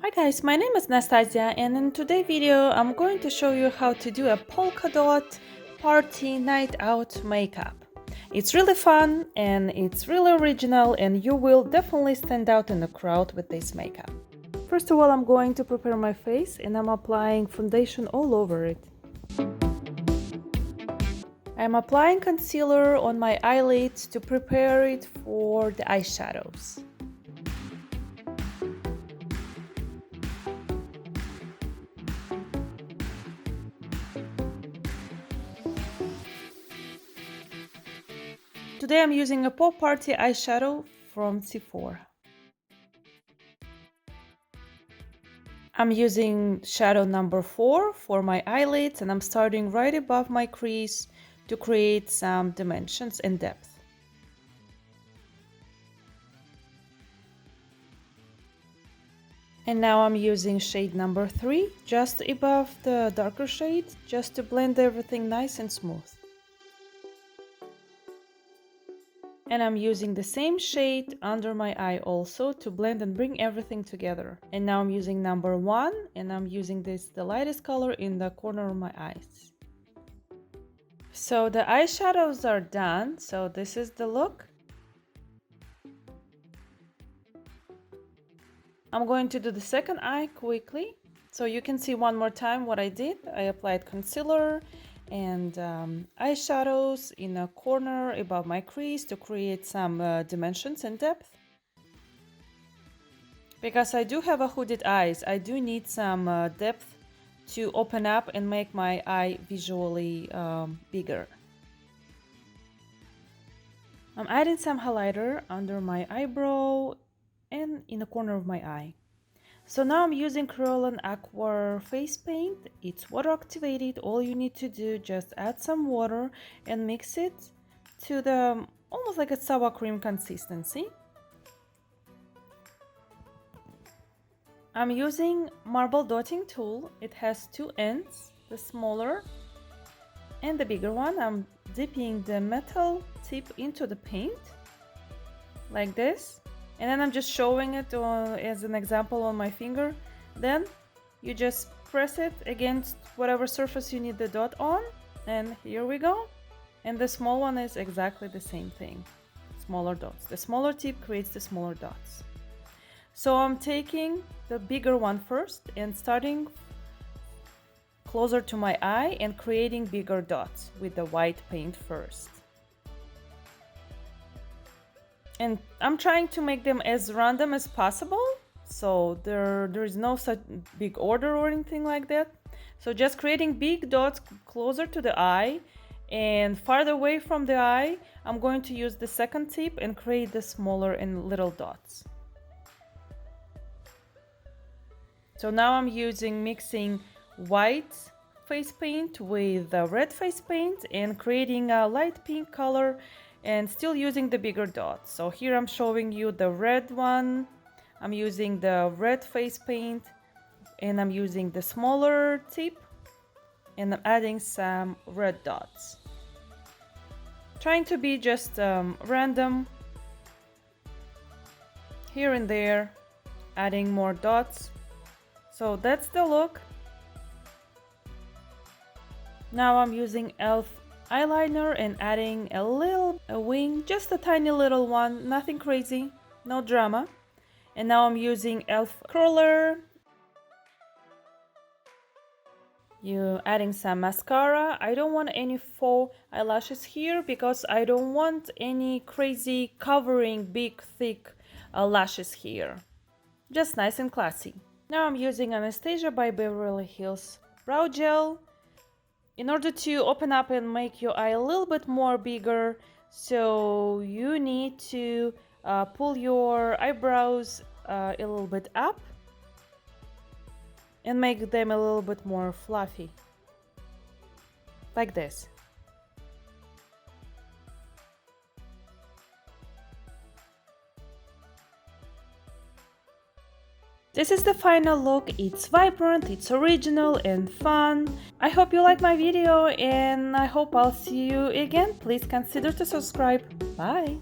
Hi guys, my name is Anastasia and in today's video I'm going to show you how to do a polka dot party night out makeup. It's really fun and it's really original and you will definitely stand out in the crowd with this makeup. First of all, I'm going to prepare my face and I'm applying foundation all over it. I'm applying concealer on my eyelids to prepare it for the eyeshadows. Today I'm using a Pop Party eyeshadow from Sephora. I'm using shadow number 4 for my eyelids and I'm starting right above my crease to create some dimensions and depth. And now I'm using shade number 3 just above the darker shade just to blend everything nice and smooth. And I'm using the same shade under my eye also to blend and bring everything together. And now I'm using number 1 and I'm using the lightest color in the corner of my eyes. So the eyeshadows are done. So this is the look. I'm going to do the second eye quickly. So you can see one more time what I did. I applied concealer and eyeshadows in a corner above my crease to create some dimensions and depth. Because I do have a hooded eyes, I do need some depth to open up and make my eye visually bigger. I'm adding some highlighter under my eyebrow and in the corner of my eye. So now I'm using KRYOLAN Aqua face paint. It's water activated. All you need to do just add some water and mix it to the almost like a sour cream consistency. I'm using marble dotting tool. It has two ends, the smaller and the bigger one. I'm dipping the metal tip into the paint like this. And then I'm just showing it as an example on my finger. Then you just press it against whatever surface you need the dot on. And here we go. And the small one is exactly the same thing. Smaller dots. The smaller tip creates the smaller dots. So I'm taking the bigger one first and starting closer to my eye and creating bigger dots with the white paint first. And I'm trying to make them as random as possible, so there is no such big order or anything like that. So just creating big dots closer to the eye, and farther away from the eye I'm going to use the second tip and create the smaller and little dots. So now I'm mixing white face paint with red face paint and creating a light pink color and still using the bigger dots. So here I'm showing you the red one. I'm using the red face paint and I'm using the smaller tip and I'm adding some red dots. Trying to be just random here and there, adding more dots. So that's the look. Now I'm using e.l.f. eyeliner and adding a wing, just a tiny little one, nothing crazy, no drama. And now I'm using e.l.f. curler. Adding some mascara. I don't want any faux eyelashes here because I don't want any crazy covering big thick lashes here. Just nice and classy. Now I'm using Anastasia by Beverly Hills brow gel. In order to open up and make your eye a little bit more bigger, so you need to pull your eyebrows a little bit up and make them a little bit more fluffy, like this. This is the final look. It's vibrant, it's original and fun. I hope you like my video and I hope I'll see you again. Please consider to subscribe. Bye!